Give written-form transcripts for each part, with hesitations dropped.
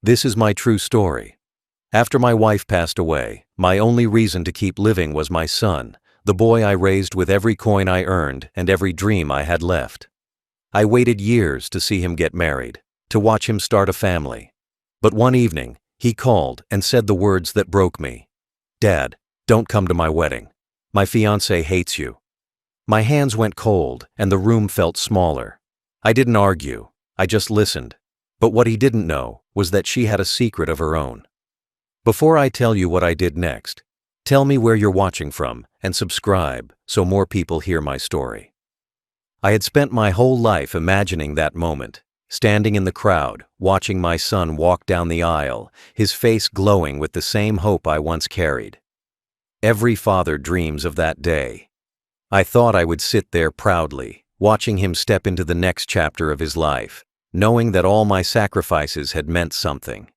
This is my true story. After my wife passed away, my only reason to keep living was my son, the boy I raised with every coin I earned and every dream I had left. I waited years to see him get married, to watch him start a family. But one evening, he called and said the words that broke me. "Dad, don't come to my wedding. My fiancée hates you." My hands went cold and the room felt smaller. I didn't argue, I just listened. But what he didn't know was that she had a secret of her own. Before I tell you what I did next, tell me where you're watching from and subscribe so more people hear my story. I had spent my whole life imagining that moment, standing in the crowd, watching my son walk down the aisle, his face glowing with the same hope I once carried. Every father dreams of that day. I thought I would sit there proudly, watching him step into the next chapter of his life, knowing that all my sacrifices had meant something.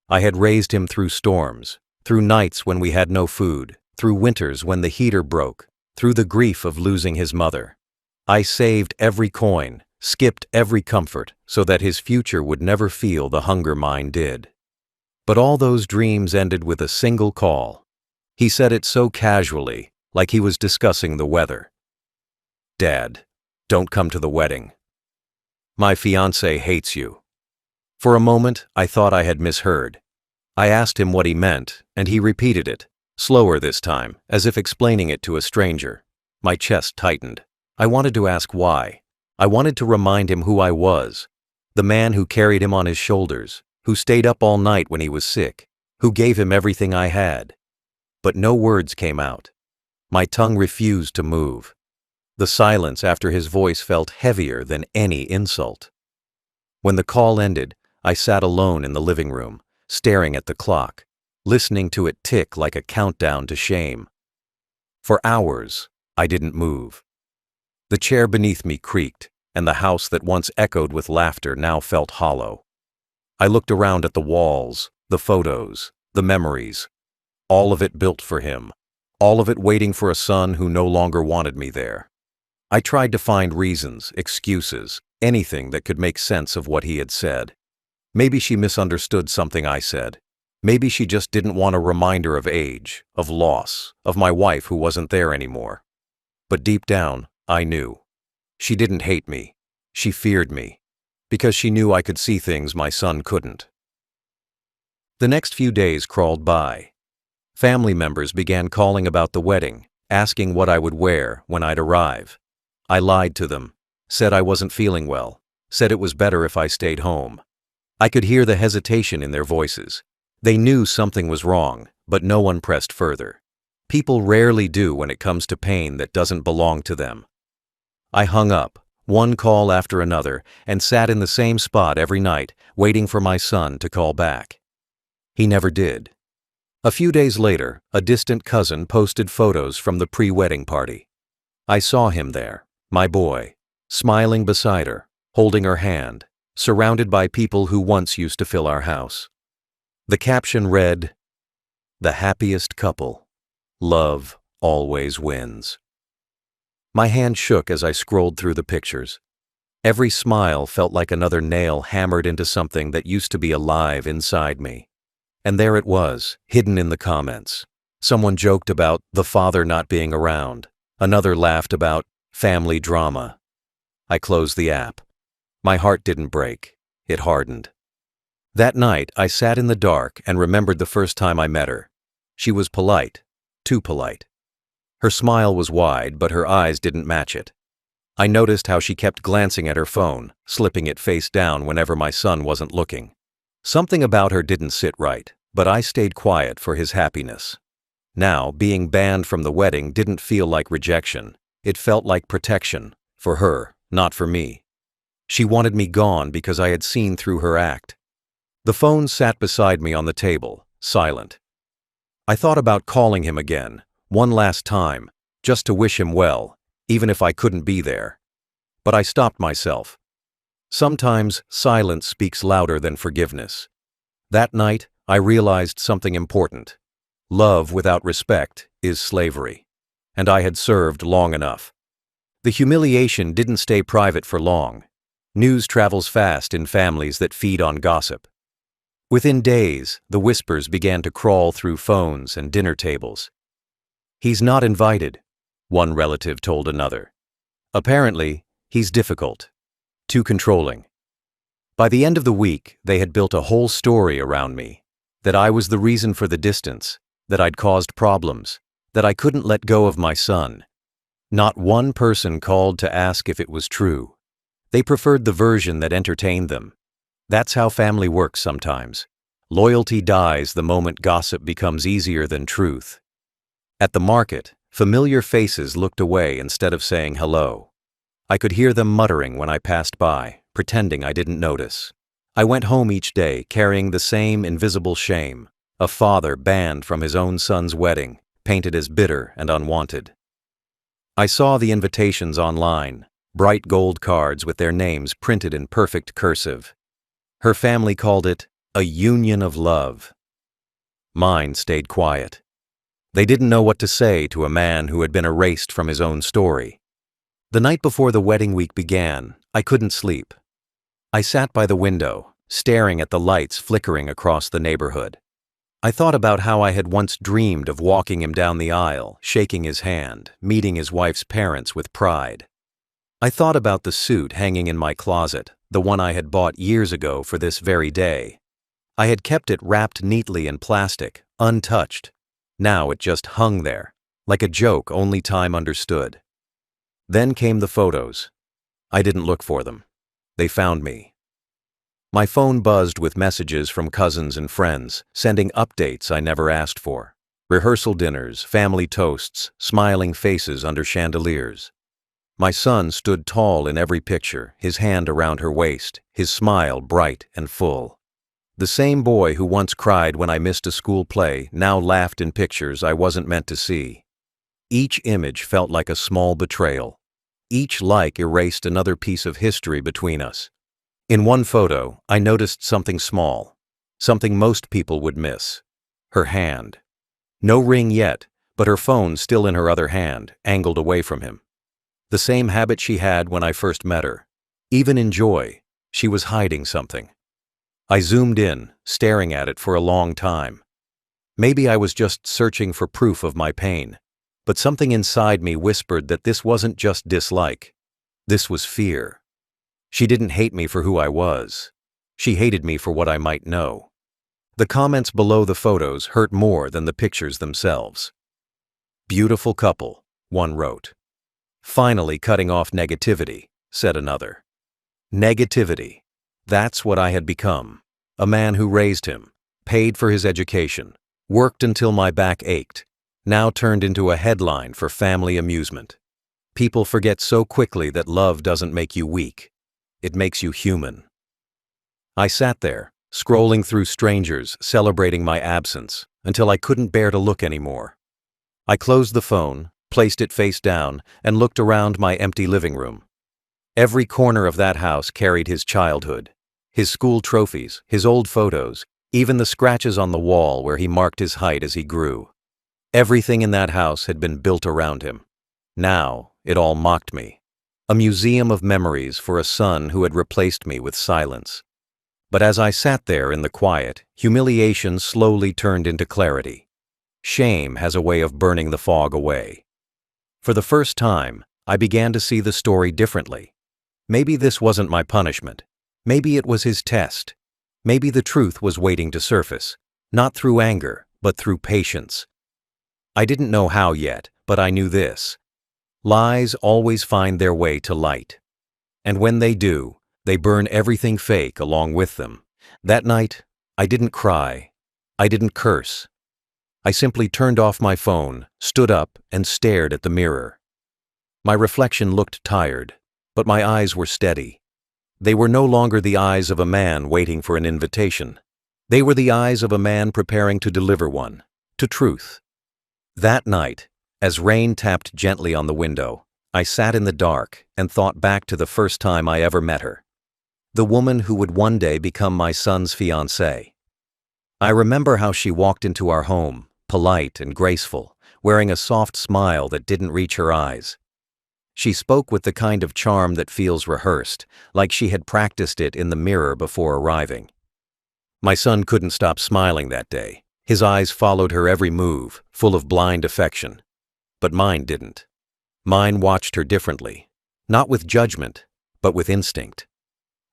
I had raised him through storms, through nights when we had no food, through winters when the heater broke, through the grief of losing his mother. I saved every coin, skipped every comfort, so that his future would never feel the hunger mine did. But all those dreams ended with a single call. He said it so casually, like he was discussing the weather. "Dad, don't come to the wedding. My fiancée hates you." For a moment, I thought I had misheard. I asked him what he meant, and he repeated it, slower this time, as if explaining it to a stranger. My chest tightened. I wanted to ask why. I wanted to remind him who I was, the man who carried him on his shoulders, who stayed up all night when he was sick, who gave him everything I had. But no words came out. My tongue refused to move. The silence after his voice felt heavier than any insult. When the call ended, I sat alone in the living room, staring at the clock, listening to it tick like a countdown to shame. For hours, I didn't move. The chair beneath me creaked, and the house that once echoed with laughter now felt hollow. I looked around at the walls, the photos, the memories. All of it built for him, all of it waiting for a son who no longer wanted me there. I tried to find reasons, excuses, anything that could make sense of what he had said. Maybe she misunderstood something I said. Maybe she just didn't want a reminder of age, of loss, of my wife who wasn't there anymore. But deep down, I knew. She didn't hate me. She feared me. Because she knew I could see things my son couldn't. The next few days crawled by. Family members began calling about the wedding, asking what I would wear when I'd arrive. I lied to them, said I wasn't feeling well, said it was better if I stayed home. I could hear the hesitation in their voices. They knew something was wrong, but no one pressed further. People rarely do when it comes to pain that doesn't belong to them. I hung up, one call after another, and sat in the same spot every night, waiting for my son to call back. He never did. A few days later, a distant cousin posted photos from the pre-wedding party. I saw him there, my boy, smiling beside her, holding her hand, surrounded by people who once used to fill our house. The caption read, "The happiest couple. Love always wins." My hand shook as I scrolled through the pictures. Every smile felt like another nail hammered into something that used to be alive inside me. And there it was, hidden in the comments. Someone joked about the father not being around. Another laughed about family drama. I closed the app. My heart didn't break. It hardened. That night, I sat in the dark and remembered the first time I met her. She was polite, too polite. Her smile was wide, but her eyes didn't match it. I noticed how she kept glancing at her phone, slipping it face down whenever my son wasn't looking. Something about her didn't sit right, but I stayed quiet for his happiness. Now, being banned from the wedding didn't feel like rejection. It felt like protection, for her, not for me. She wanted me gone because I had seen through her act. The phone sat beside me on the table, silent. I thought about calling him again, one last time, just to wish him well, even if I couldn't be there. But I stopped myself. Sometimes silence speaks louder than forgiveness. That night, I realized something important. Love without respect is slavery. And I had served long enough. The humiliation didn't stay private for long. News travels fast in families that feed on gossip. Within days, the whispers began to crawl through phones and dinner tables. "He's not invited," one relative told another. "Apparently, he's difficult. Too controlling." By the end of the week, they had built a whole story around me. That I was the reason for the distance, that I'd caused problems, that I couldn't let go of my son. Not one person called to ask if it was true. They preferred the version that entertained them. That's how family works sometimes. Loyalty dies the moment gossip becomes easier than truth. At the market, familiar faces looked away instead of saying hello. I could hear them muttering when I passed by, pretending I didn't notice. I went home each day carrying the same invisible shame, a father banned from his own son's wedding, painted as bitter and unwanted. I saw the invitations online, bright gold cards with their names printed in perfect cursive. Her family called it a union of love. Mine stayed quiet. They didn't know what to say to a man who had been erased from his own story. The night before the wedding week began, I couldn't sleep. I sat by the window, staring at the lights flickering across the neighborhood. I thought about how I had once dreamed of walking him down the aisle, shaking his hand, meeting his wife's parents with pride. I thought about the suit hanging in my closet, the one I had bought years ago for this very day. I had kept it wrapped neatly in plastic, untouched. Now it just hung there, like a joke only time understood. Then came the photos. I didn't look for them. They found me. My phone buzzed with messages from cousins and friends, sending updates I never asked for. Rehearsal dinners, family toasts, smiling faces under chandeliers. My son stood tall in every picture, his hand around her waist, his smile bright and full. The same boy who once cried when I missed a school play now laughed in pictures I wasn't meant to see. Each image felt like a small betrayal. Each like erased another piece of history between us. In one photo, I noticed something small, something most people would miss. Her hand. No ring yet, but her phone still in her other hand, angled away from him. The same habit she had when I first met her. Even in joy, she was hiding something. I zoomed in, staring at it for a long time. Maybe I was just searching for proof of my pain, but something inside me whispered that this wasn't just dislike. This was fear. She didn't hate me for who I was. She hated me for what I might know. The comments below the photos hurt more than the pictures themselves. "Beautiful couple," one wrote. "Finally cutting off negativity," said another. Negativity. That's what I had become. A man who raised him, paid for his education, worked until my back ached, now turned into a headline for family amusement. People forget so quickly that love doesn't make you weak. It makes you human. I sat there, scrolling through strangers, celebrating my absence, until I couldn't bear to look anymore. I closed the phone, placed it face down, and looked around my empty living room. Every corner of that house carried his childhood, his school trophies, his old photos, even the scratches on the wall where he marked his height as he grew. Everything in that house had been built around him. Now, it all mocked me. A museum of memories for a son who had replaced me with silence. But as I sat there in the quiet, humiliation slowly turned into clarity. Shame has a way of burning the fog away. For the first time, I began to see the story differently. Maybe this wasn't my punishment. Maybe it was his test. Maybe the truth was waiting to surface, not through anger, but through patience. I didn't know how yet, but I knew this. Lies always find their way to light. And when they do, they burn everything fake along with them. That night, I didn't cry. I didn't curse. I simply turned off my phone, stood up, and stared at the mirror. My reflection looked tired, but my eyes were steady. They were no longer the eyes of a man waiting for an invitation. They were the eyes of a man preparing to deliver one, to truth. That night, as rain tapped gently on the window, I sat in the dark and thought back to the first time I ever met her. The woman who would one day become my son's fiancée. I remember how she walked into our home, polite and graceful, wearing a soft smile that didn't reach her eyes. She spoke with the kind of charm that feels rehearsed, like she had practiced it in the mirror before arriving. My son couldn't stop smiling that day. His eyes followed her every move, full of blind affection. But mine didn't. Mine watched her differently. Not with judgment, but with instinct.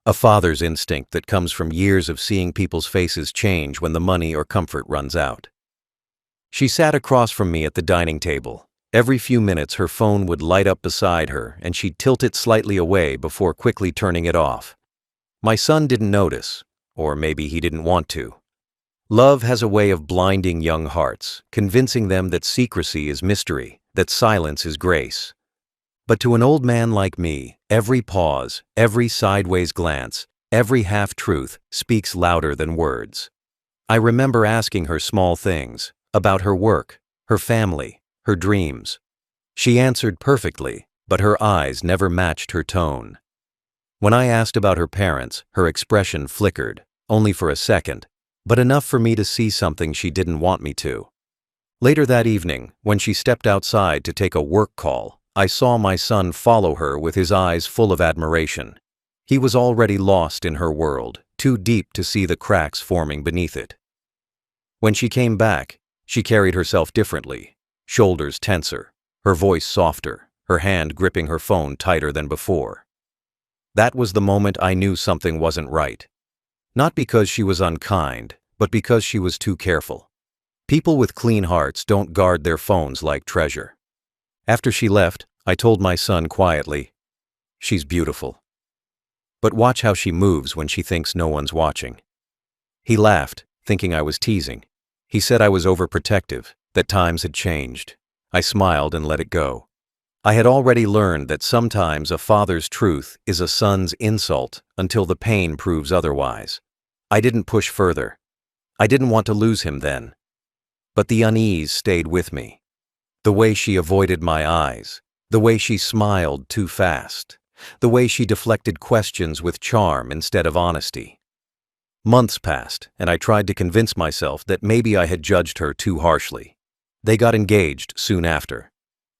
A father's instinct that comes from years of seeing people's faces change when the money or comfort runs out. She sat across from me at the dining table. Every few minutes her phone would light up beside her and she'd tilt it slightly away before quickly turning it off. My son didn't notice, or maybe he didn't want to. Love has a way of blinding young hearts, convincing them that secrecy is mystery, that silence is grace. But to an old man like me, every pause, every sideways glance, every half-truth speaks louder than words. I remember asking her small things, about her work, her family, her dreams. She answered perfectly, but her eyes never matched her tone. When I asked about her parents, her expression flickered, only for a second, but enough for me to see something she didn't want me to. Later that evening, when she stepped outside to take a work call, I saw my son follow her with his eyes full of admiration. He was already lost in her world, too deep to see the cracks forming beneath it. When she came back, she carried herself differently, shoulders tenser, her voice softer, her hand gripping her phone tighter than before. That was the moment I knew something wasn't right. Not because she was unkind, but because she was too careful. People with clean hearts don't guard their phones like treasure. After she left, I told my son quietly, "She's beautiful. But watch how she moves when she thinks no one's watching." He laughed, thinking I was teasing. He said I was overprotective, that times had changed. I smiled and let it go. I had already learned that sometimes a father's truth is a son's insult until the pain proves otherwise. I didn't push further. I didn't want to lose him then. But the unease stayed with me. The way she avoided my eyes, the way she smiled too fast, the way she deflected questions with charm instead of honesty. Months passed, and I tried to convince myself that maybe I had judged her too harshly. They got engaged soon after.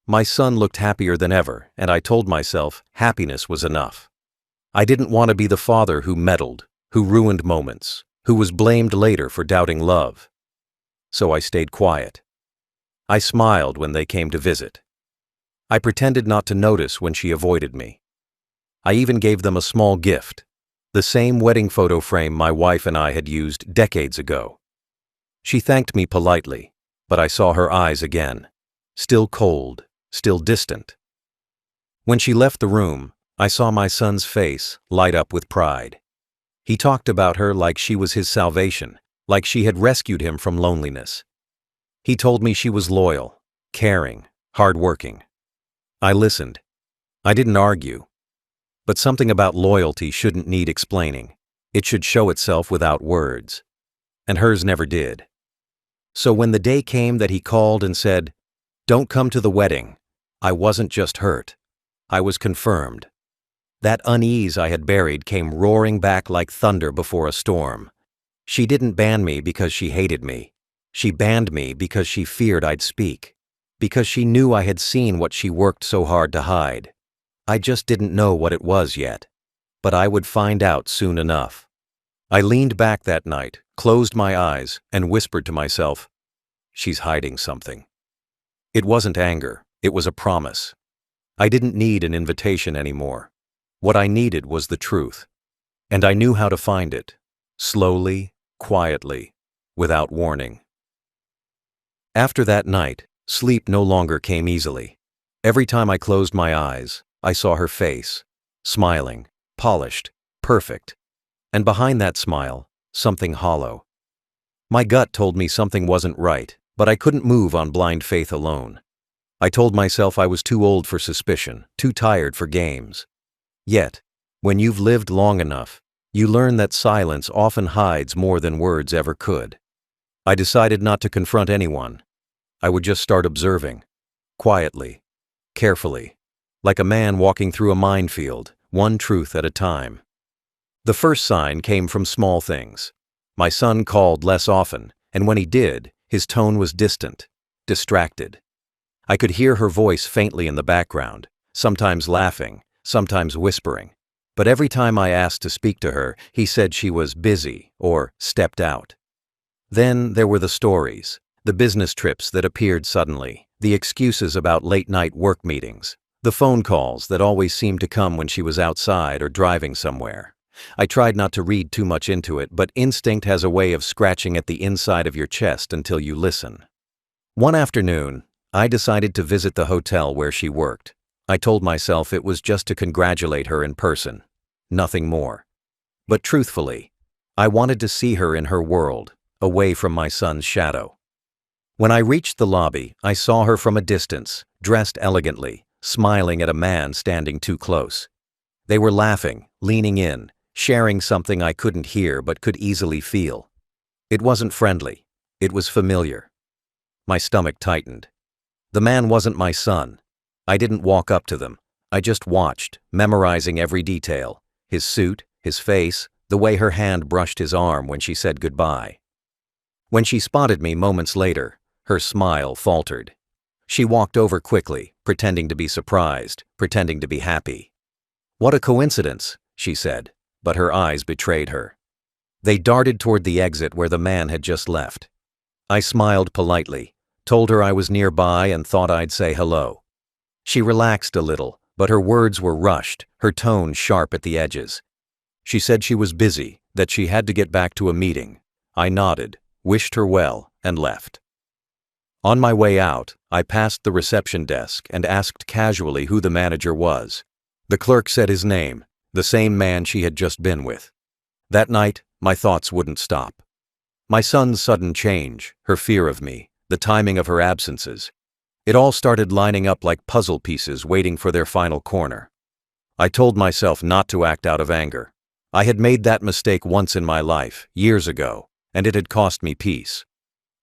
My son looked happier than ever, and I told myself happiness was enough. I didn't want to be the father who meddled, who ruined moments, who was blamed later for doubting love. So I stayed quiet. I smiled when they came to visit. I pretended not to notice when she avoided me. I even gave them a small gift, the same wedding photo frame my wife and I had used decades ago. She thanked me politely, but I saw her eyes again, still cold, still distant. When she left the room, I saw my son's face light up with pride. He talked about her like she was his salvation, like she had rescued him from loneliness. He told me she was loyal, caring, hardworking. I listened. I didn't argue. But something about loyalty shouldn't need explaining. It should show itself without words. And hers never did. So when the day came that he called and said, "Don't come to the wedding," I wasn't just hurt. I was confirmed. That unease I had buried came roaring back like thunder before a storm. She didn't ban me because she hated me. She banned me because she feared I'd speak. Because she knew I had seen what she worked so hard to hide. I just didn't know what it was yet. But I would find out soon enough. I leaned back that night, closed my eyes, and whispered to myself, "She's hiding something." It wasn't anger, it was a promise. I didn't need an invitation anymore. What I needed was the truth. And I knew how to find it. Slowly, quietly, without warning. After that night, sleep no longer came easily. Every time I closed my eyes, I saw her face, smiling, polished, perfect. And behind that smile, something hollow. My gut told me something wasn't right, but I couldn't move on blind faith alone. I told myself I was too old for suspicion, too tired for games. Yet, when you've lived long enough, you learn that silence often hides more than words ever could. I decided not to confront anyone. I would just start observing, quietly, carefully, like a man walking through a minefield, one truth at a time. The first sign came from small things. My son called less often, and when he did, his tone was distant, distracted. I could hear her voice faintly in the background, sometimes laughing, sometimes whispering, But every time I asked to speak to her, he said she was busy or stepped out. Then there were the stories, the business trips that appeared suddenly, the excuses about late-night work meetings, the phone calls that always seemed to come when she was outside or driving somewhere. I tried not to read too much into it, but instinct has a way of scratching at the inside of your chest until you listen. One afternoon, I decided to visit the hotel where she worked. I told myself it was just to congratulate her in person, nothing more. But truthfully, I wanted to see her in her world, away from my son's shadow. When I reached the lobby, I saw her from a distance, dressed elegantly, smiling at a man standing too close. They were laughing, leaning in, sharing something I couldn't hear but could easily feel. It wasn't friendly. It was familiar. My stomach tightened. The man wasn't my son. I didn't walk up to them. I just watched, memorizing every detail. His suit, his face, the way her hand brushed his arm when she said goodbye. When she spotted me moments later, her smile faltered. She walked over quickly, pretending to be surprised, pretending to be happy. "What a coincidence," she said, but her eyes betrayed her. They darted toward the exit where the man had just left. I smiled politely, told her I was nearby and thought I'd say hello. She relaxed a little, but her words were rushed, her tone sharp at the edges. She said she was busy, that she had to get back to a meeting. I nodded, wished her well, and left. On my way out, I passed the reception desk and asked casually who the manager was. The clerk said his name, the same man she had just been with. That night, my thoughts wouldn't stop. My son's sudden change, her fear of me, the timing of her absences. It all started lining up like puzzle pieces waiting for their final corner. I told myself not to act out of anger. I had made that mistake once in my life, years ago, and it had cost me peace.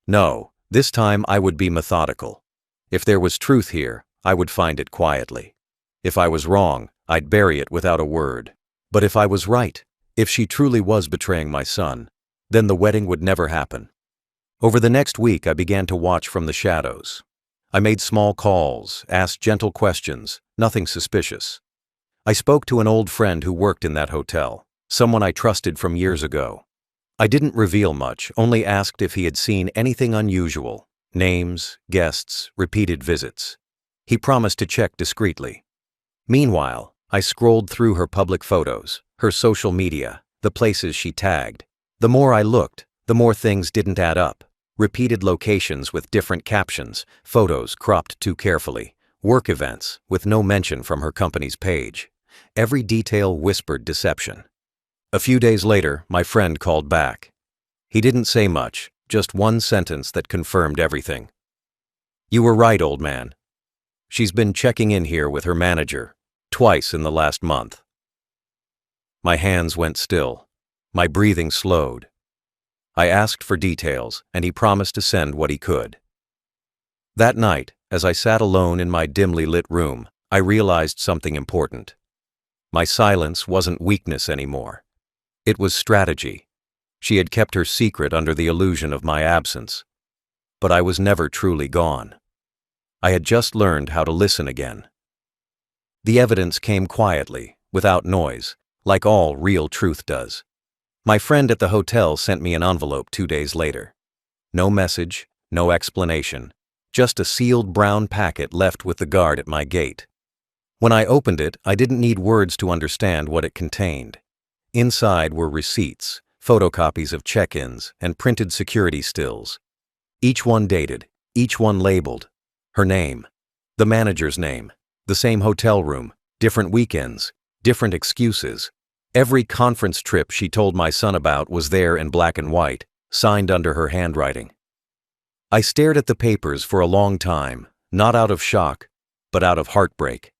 No, this time I would be methodical. If there was truth here, I would find it quietly. If I was wrong, I'd bury it without a word. But if I was right, if she truly was betraying my son, then the wedding would never happen. Over the next week, I began to watch from the shadows. I made small calls, asked gentle questions, nothing suspicious. I spoke to an old friend who worked in that hotel, someone I trusted from years ago. I didn't reveal much, only asked if he had seen anything unusual, names, guests, repeated visits. He promised to check discreetly. Meanwhile, I scrolled through her public photos, her social media, the places she tagged. The more I looked, the more things didn't add up. Repeated locations with different captions, photos cropped too carefully, work events with no mention from her company's page. Every detail whispered deception. A few days later, my friend called back. He didn't say much, just one sentence that confirmed everything. "You were right, old man. She's been checking in here with her manager, twice in the last month." My hands went still. My breathing slowed. I asked for details, and he promised to send what he could. That night, as I sat alone in my dimly lit room, I realized something important. My silence wasn't weakness anymore. It was strategy. She had kept her secret under the illusion of my absence. But I was never truly gone. I had just learned how to listen again. The evidence came quietly, without noise, like all real truth does. My friend at the hotel sent me an envelope 2 days later. No message, no explanation, just a sealed brown packet left with the guard at my gate. When I opened it, I didn't need words to understand what it contained. Inside were receipts, photocopies of check-ins, and printed security stills. Each one dated, each one labeled. Her name, the manager's name, the same hotel room, different weekends, different excuses. Every conference trip she told my son about was there in black and white, signed under her handwriting. I stared at the papers for a long time, not out of shock, but out of heartbreak.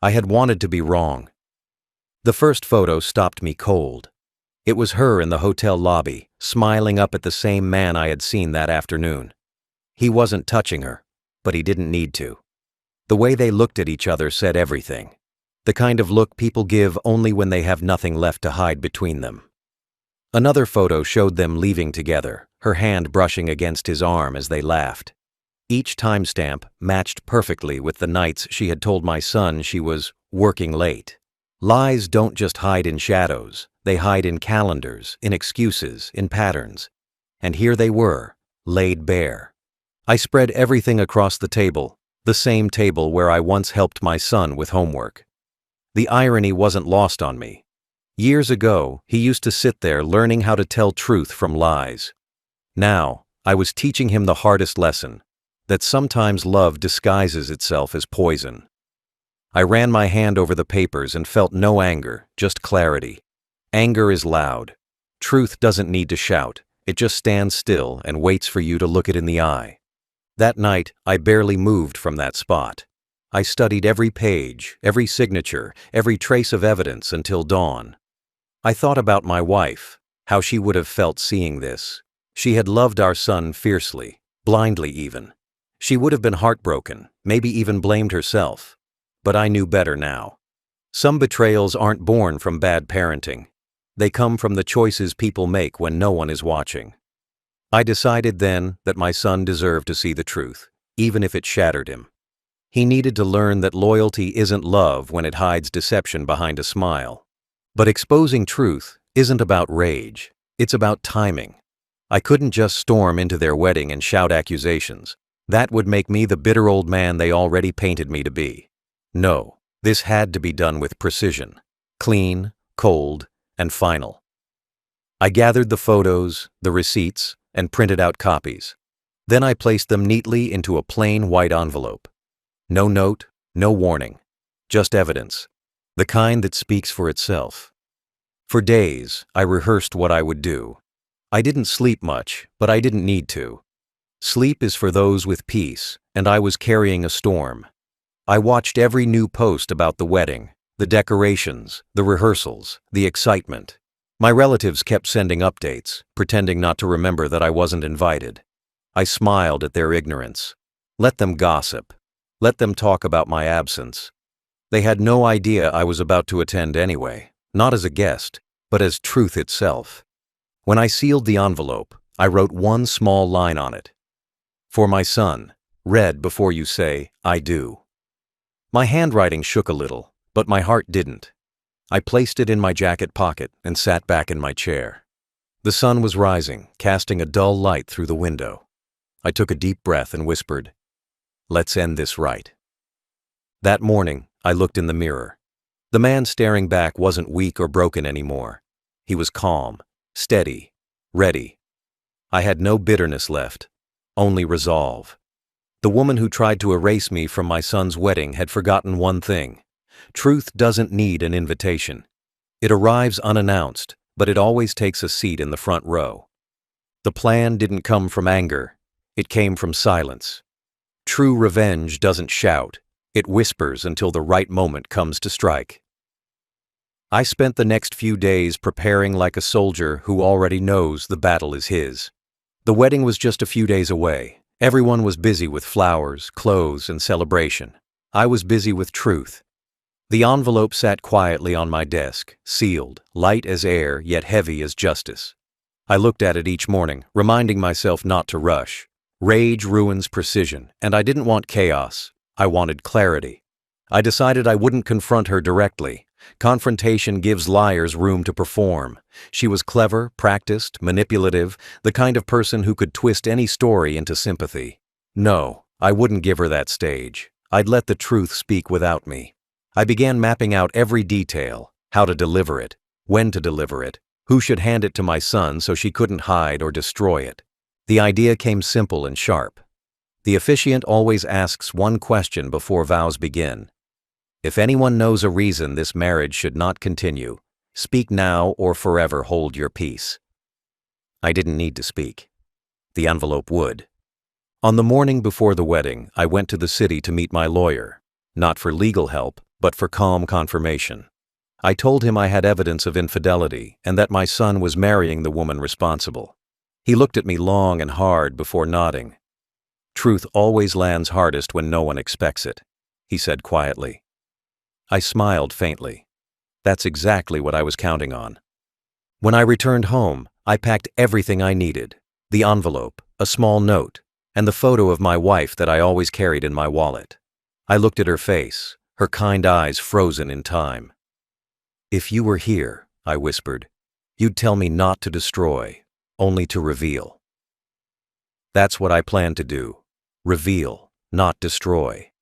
I had wanted to be wrong. The first photo stopped me cold. It was her in the hotel lobby, smiling up at the same man I had seen that afternoon. He wasn't touching her, but he didn't need to. The way they looked at each other said everything. The kind of look people give only when they have nothing left to hide between them. Another photo showed them leaving together, her hand brushing against his arm as they laughed. Each timestamp matched perfectly with the nights she had told my son she was working late. Lies don't just hide in shadows, they hide in calendars, in excuses, in patterns. And here they were, laid bare. I spread everything across the table, the same table where I once helped my son with homework. The irony wasn't lost on me. Years ago, he used to sit there learning how to tell truth from lies. Now, I was teaching him the hardest lesson, that sometimes love disguises itself as poison. I ran my hand over the papers and felt no anger, just clarity. Anger is loud. Truth doesn't need to shout, it just stands still and waits for you to look it in the eye. That night, I barely moved from that spot. I studied every page, every signature, every trace of evidence until dawn. I thought about my wife, how she would have felt seeing this. She had loved our son fiercely, blindly even. She would have been heartbroken, maybe even blamed herself. But I knew better now. Some betrayals aren't born from bad parenting. They come from the choices people make when no one is watching. I decided then that my son deserved to see the truth, even if it shattered him. He needed to learn that loyalty isn't love when it hides deception behind a smile. But exposing truth isn't about rage, it's about timing. I couldn't just storm into their wedding and shout accusations. That would make me the bitter old man they already painted me to be. No, this had to be done with precision. Clean, cold, and final. I gathered the photos, the receipts, and printed out copies. Then I placed them neatly into a plain white envelope. No note, no warning. Just evidence. The kind that speaks for itself. For days, I rehearsed what I would do. I didn't sleep much, but I didn't need to. Sleep is for those with peace, and I was carrying a storm. I watched every new post about the wedding, the decorations, the rehearsals, the excitement. My relatives kept sending updates, pretending not to remember that I wasn't invited. I smiled at their ignorance. Let them gossip. Let them talk about my absence. They had no idea I was about to attend anyway, not as a guest, but as truth itself. When I sealed the envelope, I wrote one small line on it. For my son, read before you say, I do. My handwriting shook a little, but my heart didn't. I placed it in my jacket pocket and sat back in my chair. The sun was rising, casting a dull light through the window. I took a deep breath and whispered, "Let's end this right." That morning, I looked in the mirror. The man staring back wasn't weak or broken anymore. He was calm, steady, ready. I had no bitterness left, only resolve. The woman who tried to erase me from my son's wedding had forgotten one thing. Truth doesn't need an invitation. It arrives unannounced, but it always takes a seat in the front row. The plan didn't come from anger. It came from silence. True revenge doesn't shout. It whispers until the right moment comes to strike. I spent the next few days preparing like a soldier who already knows the battle is his. The wedding was just a few days away. Everyone was busy with flowers, clothes, and celebration. I was busy with truth. The envelope sat quietly on my desk, sealed, light as air, yet heavy as justice. I looked at it each morning, reminding myself not to rush. Rage ruins precision, and I didn't want chaos. I wanted clarity. I decided I wouldn't confront her directly. Confrontation gives liars room to perform. She was clever, practiced, manipulative, the kind of person who could twist any story into sympathy. No, I wouldn't give her that stage. I'd let the truth speak without me. I began mapping out every detail, how to deliver it, when to deliver it, who should hand it to my son so she couldn't hide or destroy it. The idea came simple and sharp. The officiant always asks one question before vows begin. If anyone knows a reason this marriage should not continue, speak now or forever hold your peace. I didn't need to speak. The envelope would. On the morning before the wedding, I went to the city to meet my lawyer, not for legal help, but for calm confirmation. I told him I had evidence of infidelity and that my son was marrying the woman responsible. He looked at me long and hard before nodding. Truth always lands hardest when no one expects it, he said quietly. I smiled faintly. That's exactly what I was counting on. When I returned home, I packed everything I needed, the envelope, a small note, and the photo of my wife that I always carried in my wallet. I looked at her face, her kind eyes frozen in time. "If you were here," I whispered, "you'd tell me not to destroy, only to reveal." That's what I plan to do. Reveal, not destroy.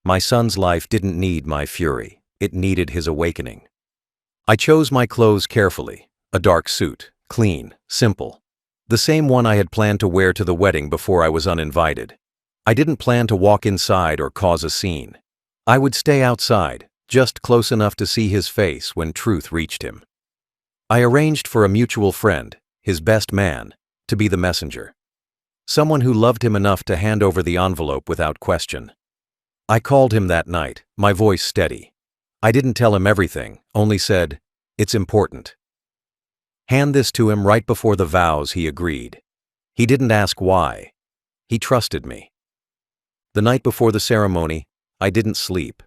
My son's life didn't need my fury. It needed his awakening. I chose my clothes carefully. A dark suit, clean, simple. The same one I had planned to wear to the wedding before I was uninvited. I didn't plan to walk inside or cause a scene. I would stay outside, just close enough to see his face when truth reached him. I arranged for a mutual friend, his best man, to be the messenger. Someone who loved him enough to hand over the envelope without question. I called him that night, my voice steady. I didn't tell him everything, only said, "It's important." Hand this to him right before the vows, he agreed. He didn't ask why. He trusted me. The night before the ceremony, I didn't sleep.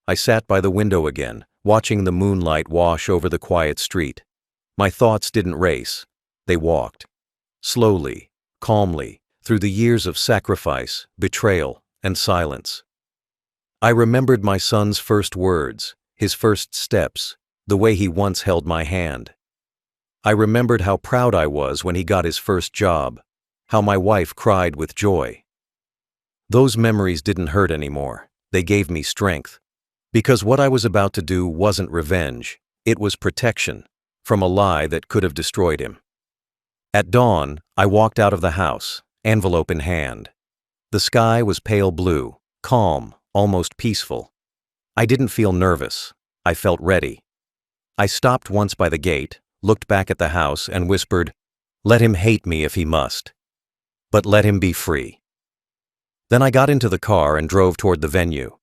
I sat by the window again, watching the moonlight wash over the quiet street. My thoughts didn't race. They walked. Slowly, calmly, through the years of sacrifice, betrayal, and silence. I remembered my son's first words, his first steps, the way he once held my hand. I remembered how proud I was when he got his first job, how my wife cried with joy. Those memories didn't hurt anymore. They gave me strength. Because what I was about to do wasn't revenge, it was protection from a lie that could have destroyed him. At dawn, I walked out of the house, envelope in hand. The sky was pale blue, calm, almost peaceful. I didn't feel nervous. I felt ready. I stopped once by the gate, looked back at the house, and whispered, "Let him hate me if he must, but let him be free." Then I got into the car and drove toward the venue.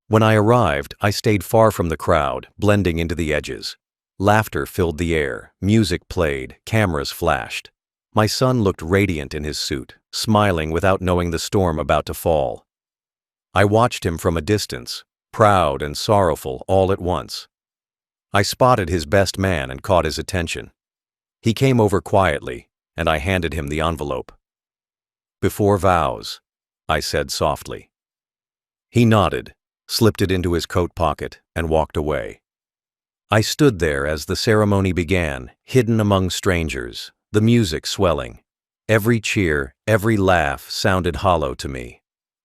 When I arrived, I stayed far from the crowd, blending into the edges. Laughter filled the air, music played, cameras flashed. My son looked radiant in his suit, smiling without knowing the storm about to fall. I watched him from a distance, proud and sorrowful all at once. I spotted his best man and caught his attention. He came over quietly, and I handed him the envelope. "Before vows," I said softly. He nodded, slipped it into his coat pocket, and walked away. I stood there as the ceremony began, hidden among strangers, the music swelling. Every cheer, every laugh sounded hollow to me.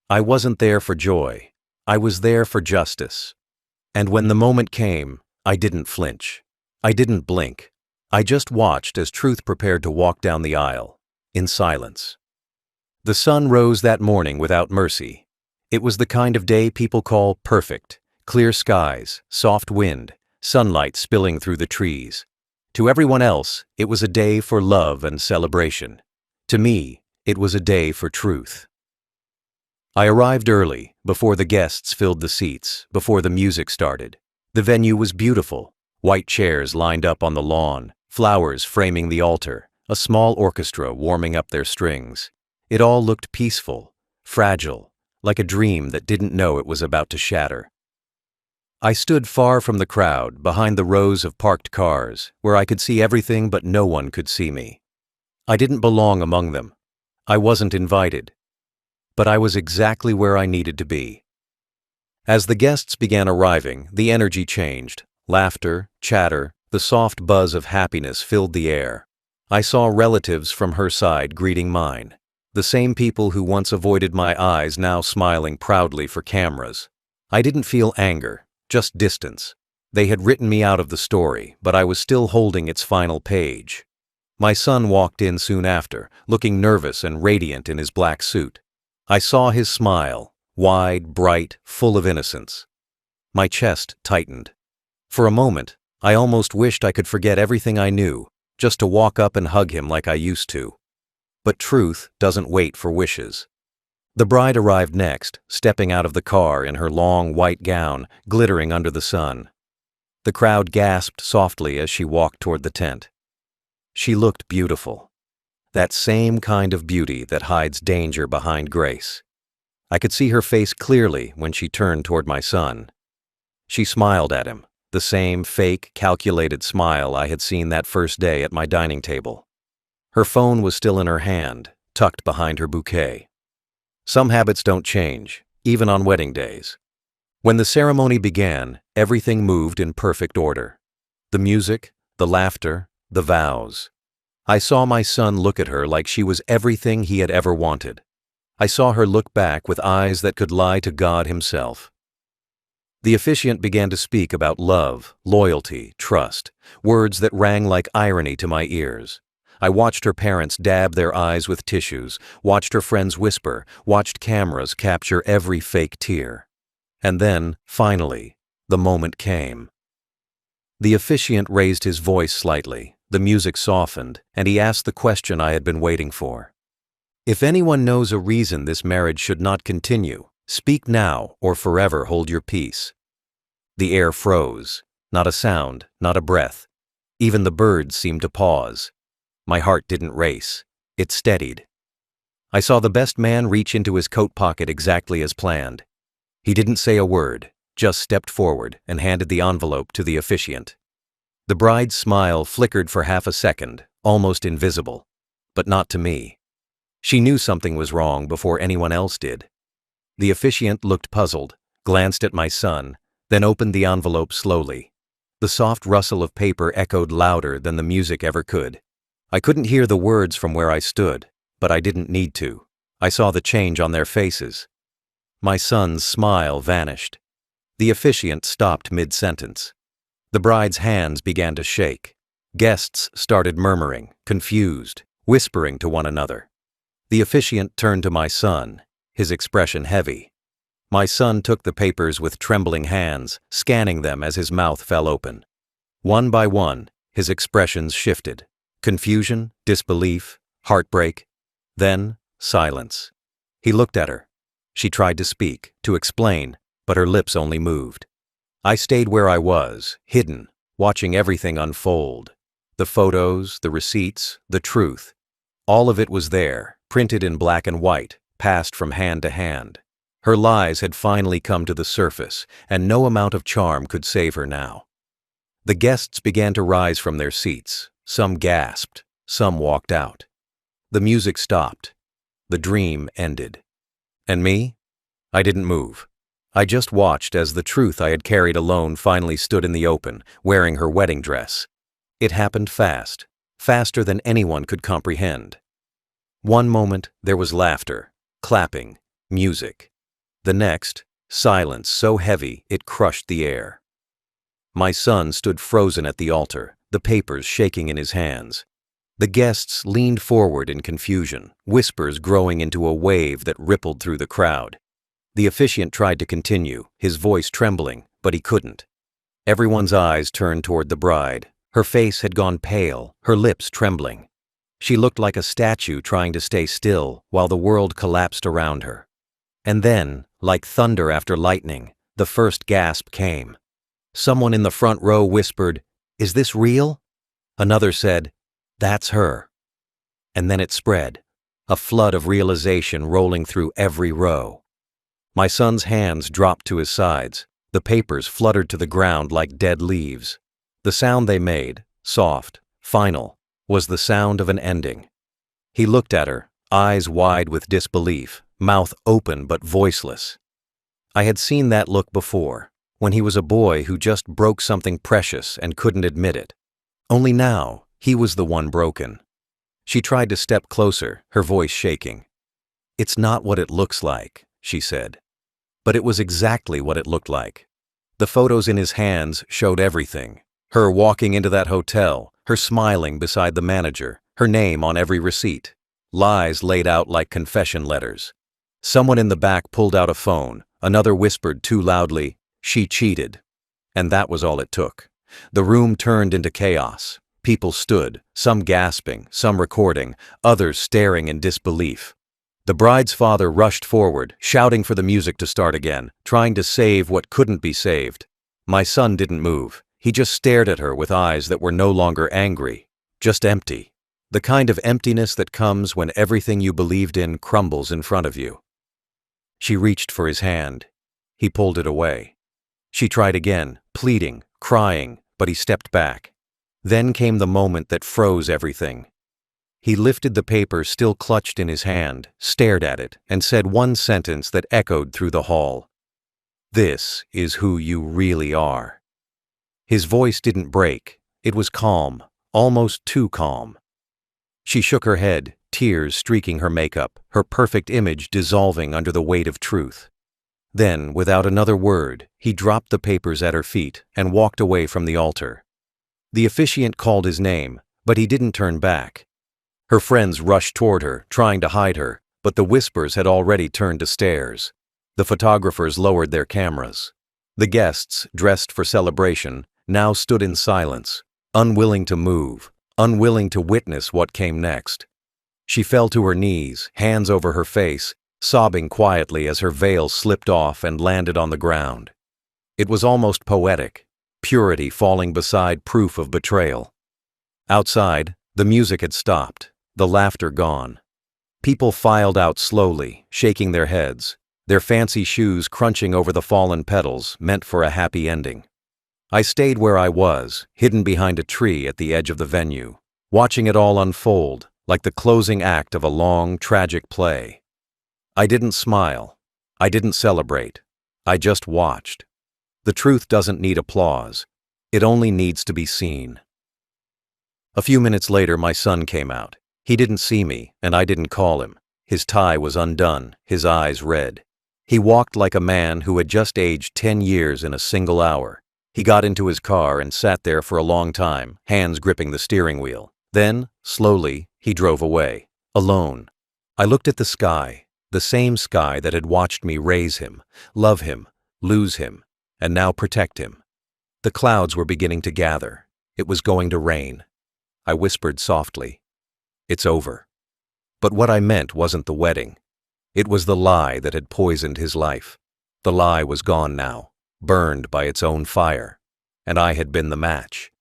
I wasn't there for joy. I was there for justice. And when the moment came, I didn't flinch. I didn't blink. I just watched as truth prepared to walk down the aisle, in silence. The sun rose that morning without mercy. It was the kind of day people call perfect. Clear skies, soft wind, sunlight spilling through the trees. To everyone else, it was a day for love and celebration. To me, it was a day for truth. I arrived early, before the guests filled the seats, before the music started. The venue was beautiful. White chairs lined up on the lawn, flowers framing the altar, a small orchestra warming up their strings. It all looked peaceful, fragile, like a dream that didn't know it was about to shatter. I stood far from the crowd, behind the rows of parked cars, where I could see everything but no one could see me. I didn't belong among them. I wasn't invited. But I was exactly where I needed to be. As the guests began arriving, the energy changed. Laughter, chatter, the soft buzz of happiness filled the air. I saw relatives from her side greeting mine. The same people who once avoided my eyes now smiling proudly for cameras. I didn't feel anger, just distance. They had written me out of the story, but I was still holding its final page. My son walked in soon after, looking nervous and radiant in his black suit. I saw his smile, wide, bright, full of innocence. My chest tightened. For a moment, I almost wished I could forget everything I knew, just to walk up and hug him like I used to. But truth doesn't wait for wishes. The bride arrived next, stepping out of the car in her long white gown, glittering under the sun. The crowd gasped softly as she walked toward the tent. She looked beautiful. That same kind of beauty that hides danger behind grace. I could see her face clearly when she turned toward my son. She smiled at him, the same fake, calculated smile I had seen that first day at my dining table. Her phone was still in her hand, tucked behind her bouquet. Some habits don't change, even on wedding days. When the ceremony began, everything moved in perfect order. The music, the laughter, the vows. I saw my son look at her like she was everything he had ever wanted. I saw her look back with eyes that could lie to God himself. The officiant began to speak about love, loyalty, trust, words that rang like irony to my ears. I watched her parents dab their eyes with tissues, watched her friends whisper, watched cameras capture every fake tear. And then, finally, the moment came. The officiant raised his voice slightly, the music softened, and he asked the question I had been waiting for. If anyone knows a reason this marriage should not continue, speak now or forever hold your peace. The air froze. Not a sound, not a breath. Even the birds seemed to pause. My heart didn't race. It steadied. I saw the best man reach into his coat pocket exactly as planned. He didn't say a word, just stepped forward and handed the envelope to the officiant. The bride's smile flickered for half a second, almost invisible, but not to me. She knew something was wrong before anyone else did. The officiant looked puzzled, glanced at my son, then opened the envelope slowly. The soft rustle of paper echoed louder than the music ever could. I couldn't hear the words from where I stood, but I didn't need to. I saw the change on their faces. My son's smile vanished. The officiant stopped mid-sentence. The bride's hands began to shake. Guests started murmuring, confused, whispering to one another. The officiant turned to my son, his expression heavy. My son took the papers with trembling hands, scanning them as his mouth fell open. One by one, his expressions shifted. Confusion, disbelief, heartbreak. Then, silence. He looked at her. She tried to speak, to explain, but her lips only moved. I stayed where I was, hidden, watching everything unfold. The photos, the receipts, the truth. All of it was there, printed in black and white, passed from hand to hand. Her lies had finally come to the surface, and no amount of charm could save her now. The guests began to rise from their seats. Some gasped, some walked out. The music stopped. The dream ended. And me? I didn't move. I just watched as the truth I had carried alone finally stood in the open, wearing her wedding dress. It happened fast, faster than anyone could comprehend. One moment, there was laughter, clapping, music. The next, silence so heavy it crushed the air. My son stood frozen at the altar, the papers shaking in his hands. The guests leaned forward in confusion, whispers growing into a wave that rippled through the crowd. The officiant tried to continue, his voice trembling, but he couldn't. Everyone's eyes turned toward the bride. Her face had gone pale, her lips trembling. She looked like a statue trying to stay still while the world collapsed around her. And then, like thunder after lightning, the first gasp came. Someone in the front row whispered, "Is this real?" Another said, "That's her." And then it spread, a flood of realization rolling through every row. My son's hands dropped to his sides. The papers fluttered to the ground like dead leaves. The sound they made, soft, final, was the sound of an ending. He looked at her, eyes wide with disbelief, mouth open but voiceless. I had seen that look before, when he was a boy who just broke something precious and couldn't admit it. Only now, he was the one broken. She tried to step closer, her voice shaking. "It's not what it looks like," she said. But it was exactly what it looked like. The photos in his hands showed everything. Her walking into that hotel, her smiling beside the manager, her name on every receipt. Lies laid out like confession letters. Someone in the back pulled out a phone. Another whispered too loudly, "She cheated." And that was all it took. The room turned into chaos. People stood, some gasping, some recording, others staring in disbelief. The bride's father rushed forward, shouting for the music to start again, trying to save what couldn't be saved. My son didn't move. He just stared at her with eyes that were no longer angry, just empty. The kind of emptiness that comes when everything you believed in crumbles in front of you. She reached for his hand. He pulled it away. She tried again, pleading, crying, but he stepped back. Then came the moment that froze everything. He lifted the paper still clutched in his hand, stared at it, and said one sentence that echoed through the hall. "This is who you really are." His voice didn't break. It was calm, almost too calm. She shook her head, tears streaking her makeup, her perfect image dissolving under the weight of truth. Then, without another word, he dropped the papers at her feet and walked away from the altar. The officiant called his name, but he didn't turn back. Her friends rushed toward her, trying to hide her, but the whispers had already turned to stares. The photographers lowered their cameras. The guests, dressed for celebration, now stood in silence, unwilling to move, unwilling to witness what came next. She fell to her knees, hands over her face, sobbing quietly as her veil slipped off and landed on the ground. It was almost poetic, purity falling beside proof of betrayal. Outside, the music had stopped, the laughter gone. People filed out slowly, shaking their heads, their fancy shoes crunching over the fallen petals meant for a happy ending. I stayed where I was, hidden behind a tree at the edge of the venue, watching it all unfold, like the closing act of a long, tragic play. I didn't smile. I didn't celebrate. I just watched. The truth doesn't need applause. It only needs to be seen. A few minutes later, my son came out. He didn't see me, and I didn't call him. His tie was undone, his eyes red. He walked like a man who had just aged 10 years in a single hour. He got into his car and sat there for a long time, hands gripping the steering wheel. Then, slowly, he drove away, alone. I looked at the sky, the same sky that had watched me raise him, love him, lose him, and now protect him. The clouds were beginning to gather. It was going to rain. I whispered softly, "It's over." But what I meant wasn't the wedding. It was the lie that had poisoned his life. The lie was gone now, burned by its own fire, and I had been the match.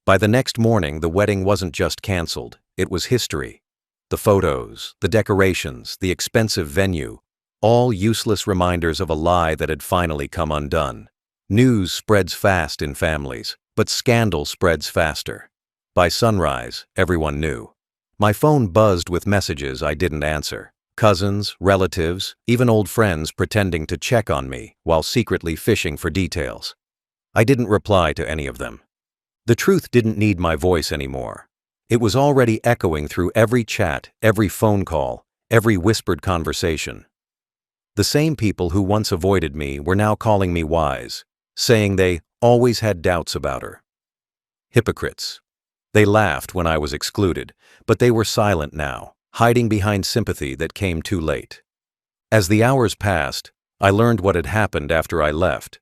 By the next morning, the wedding wasn't just canceled, it was history. The photos, the decorations, the expensive venue, all useless reminders of a lie that had finally come undone. News spreads fast in families, but scandal spreads faster. By sunrise, everyone knew. My phone buzzed with messages I didn't answer. Cousins, relatives, even old friends pretending to check on me while secretly fishing for details. I didn't reply to any of them. The truth didn't need my voice anymore. It was already echoing through every chat, every phone call, every whispered conversation. The same people who once avoided me were now calling me wise, saying they always had doubts about her. Hypocrites. They laughed when I was excluded, but they were silent now, hiding behind sympathy that came too late. As the hours passed, I learned what had happened after I left.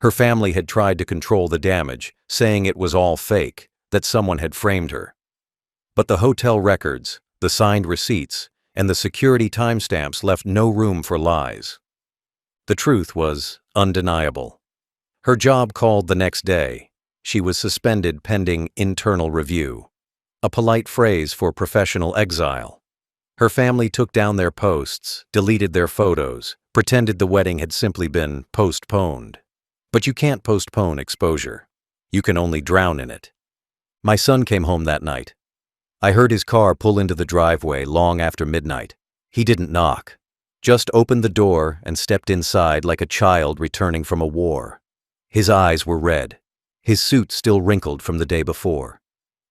Her family had tried to control the damage, saying it was all fake, that someone had framed her. But the hotel records, the signed receipts, and the security timestamps left no room for lies. The truth was undeniable. Her job called the next day. She was suspended pending internal review, a polite phrase for professional exile. Her family took down their posts, deleted their photos, pretended the wedding had simply been postponed. But you can't postpone exposure. You can only drown in it. My son came home that night. I heard his car pull into the driveway long after midnight. He didn't knock, just opened the door and stepped inside like a child returning from a war. His eyes were red, his suit still wrinkled from the day before.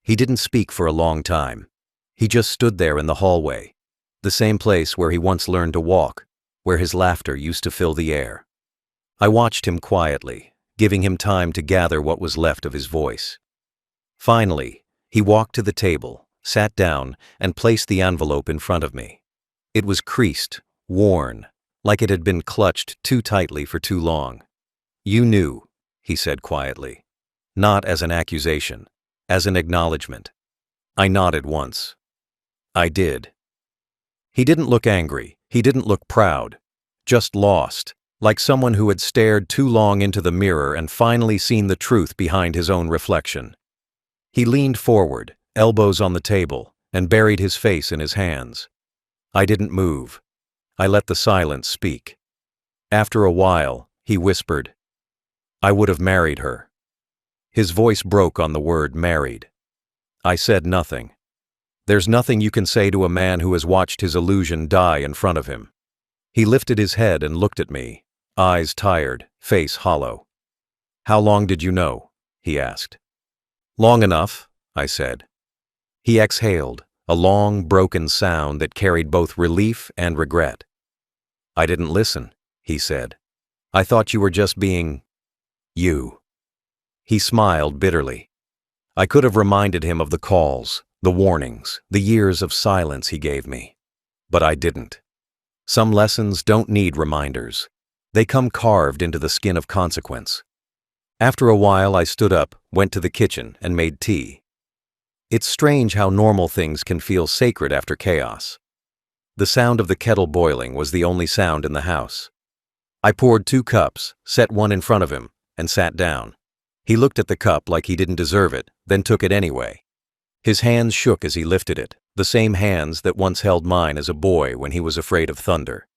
He didn't speak for a long time. He just stood there in the hallway, the same place where he once learned to walk, where his laughter used to fill the air. I watched him quietly, giving him time to gather what was left of his voice. Finally, he walked to the table, sat down, and placed the envelope in front of me. It was creased, worn, like it had been clutched too tightly for too long. "You knew," he said quietly, not as an accusation, as an acknowledgement. I nodded once. I did. He didn't look angry, he didn't look proud, just lost, like someone who had stared too long into the mirror and finally seen the truth behind his own reflection. He leaned forward, elbows on the table, and buried his face in his hands. I didn't move. I let the silence speak. After a while, he whispered, "I would have married her." His voice broke on the word married. I said nothing. There's nothing you can say to a man who has watched his illusion die in front of him. He lifted his head and looked at me, eyes tired, face hollow. "How long did you know?" he asked. Long enough, I said. He exhaled, a long, broken sound that carried both relief and regret. I didn't listen, he said. I thought you were just being you. He smiled bitterly. I could have reminded him of the calls, the warnings, the years of silence he gave me. But I didn't. Some lessons don't need reminders. They come carved into the skin of consequence. After a while, I stood up, went to the kitchen, and made tea. It's strange how normal things can feel sacred after chaos. The sound of the kettle boiling was the only sound in the house. I poured 2 cups, set one in front of him, and sat down. He looked at the cup like he didn't deserve it, then took it anyway. His hands shook as he lifted it, the same hands that once held mine as a boy when he was afraid of thunder.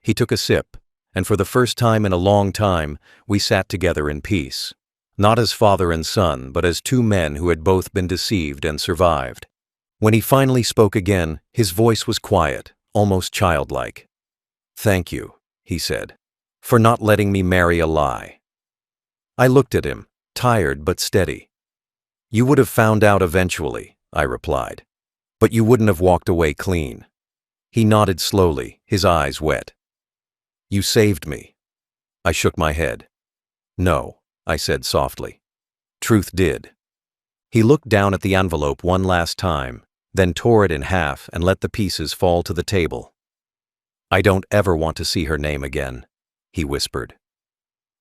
He took a sip, and for the first time in a long time, we sat together in peace. Not as father and son, but as 2 men who had both been deceived and survived. When he finally spoke again, his voice was quiet, almost childlike. Thank you, he said, for not letting me marry a lie. I looked at him, tired but steady. You would have found out eventually, I replied, but you wouldn't have walked away clean. He nodded slowly, his eyes wet. You saved me. I shook my head. No, I said softly. Truth did. He looked down at the envelope one last time, then tore it in half and let the pieces fall to the table. I don't ever want to see her name again, he whispered.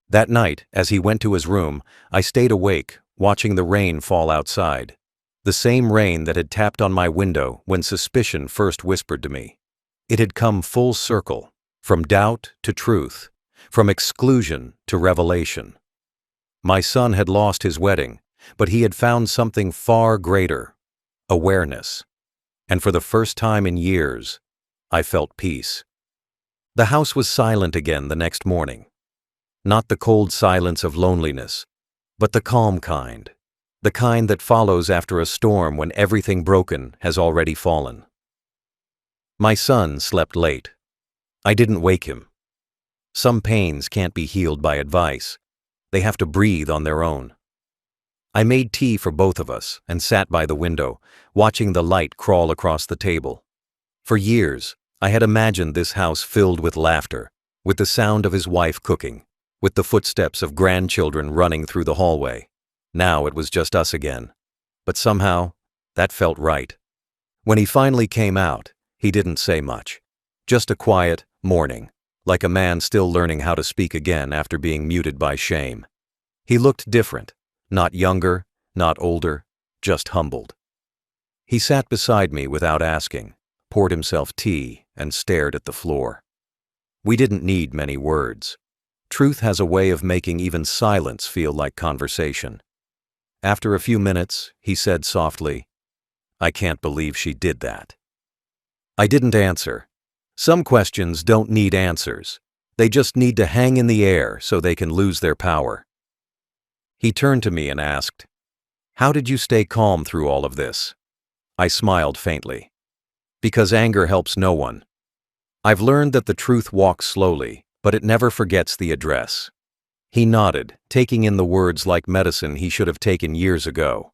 That night, as he went to his room, I stayed awake, watching the rain fall outside. The same rain that had tapped on my window when suspicion first whispered to me. It had come full circle, from doubt to truth, from exclusion to revelation. My son had lost his wedding, but he had found something far greater, awareness. And for the first time in years, I felt peace. The house was silent again the next morning. Not the cold silence of loneliness, but the calm kind. The kind that follows after a storm when everything broken has already fallen. My son slept late. I didn't wake him. Some pains can't be healed by advice. They have to breathe on their own. I made tea for both of us and sat by the window, watching the light crawl across the table. For years, I had imagined this house filled with laughter, with the sound of his wife cooking, with the footsteps of grandchildren running through the hallway. Now it was just us again. But somehow, that felt right. When he finally came out, he didn't say much. Just a quiet morning, like a man still learning how to speak again after being muted by shame. He looked different, not younger, not older, just humbled. He sat beside me without asking, poured himself tea, and stared at the floor. We didn't need many words. Truth has a way of making even silence feel like conversation. After a few minutes, he said softly, "I can't believe she did that." I didn't answer. Some questions don't need answers. They just need to hang in the air so they can lose their power. He turned to me and asked, "How did you stay calm through all of this?" I smiled faintly. Because anger helps no one. I've learned that the truth walks slowly, but it never forgets the address. He nodded, taking in the words like medicine he should have taken years ago.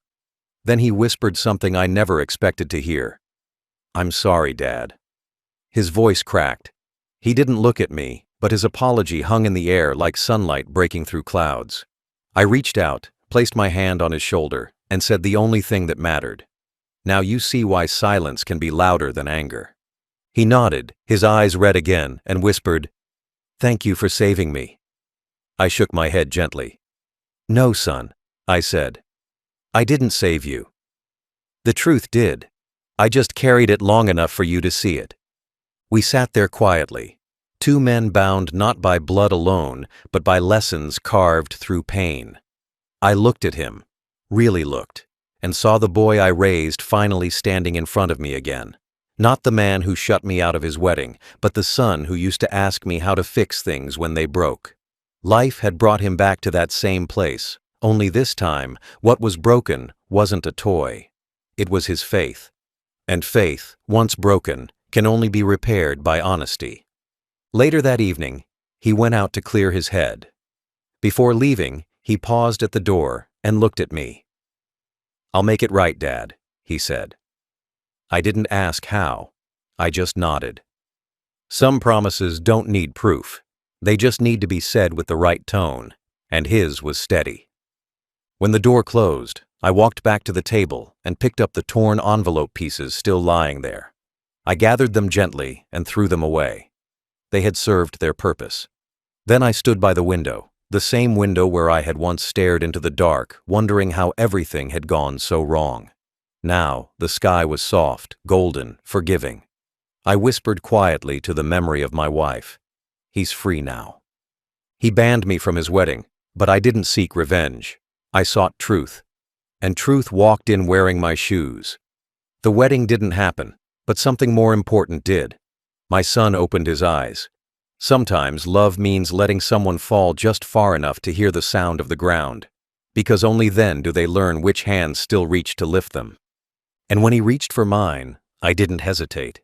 Then he whispered something I never expected to hear. "I'm sorry, Dad." His voice cracked. He didn't look at me, but his apology hung in the air like sunlight breaking through clouds. I reached out, placed my hand on his shoulder, and said the only thing that mattered. "Now you see why silence can be louder than anger." He nodded, his eyes red again, and whispered, "Thank you for saving me." I shook my head gently. "No, son," I said. "I didn't save you. The truth did. I just carried it long enough for you to see it." We sat there quietly, 2 men bound not by blood alone, but by lessons carved through pain. I looked at him, really looked, and saw the boy I raised finally standing in front of me again. Not the man who shut me out of his wedding, but the son who used to ask me how to fix things when they broke. Life had brought him back to that same place, only this time, what was broken wasn't a toy. It was his faith. And faith, once broken, can only be repaired by honesty. Later that evening, he went out to clear his head. Before leaving, he paused at the door, and looked at me. "I'll make it right, Dad," he said. I didn't ask how. I just nodded. Some promises don't need proof. They just need to be said with the right tone, and his was steady. When the door closed, I walked back to the table and picked up the torn envelope pieces still lying there. I gathered them gently and threw them away. They had served their purpose. Then I stood by the window, the same window where I had once stared into the dark, wondering how everything had gone so wrong. Now, the sky was soft, golden, forgiving. I whispered quietly to the memory of my wife. He's free now. He banned me from his wedding, but I didn't seek revenge. I sought truth. And truth walked in wearing my shoes. The wedding didn't happen, but something more important did. My son opened his eyes. Sometimes love means letting someone fall just far enough to hear the sound of the ground, because only then do they learn which hands still reach to lift them. And when he reached for mine, I didn't hesitate.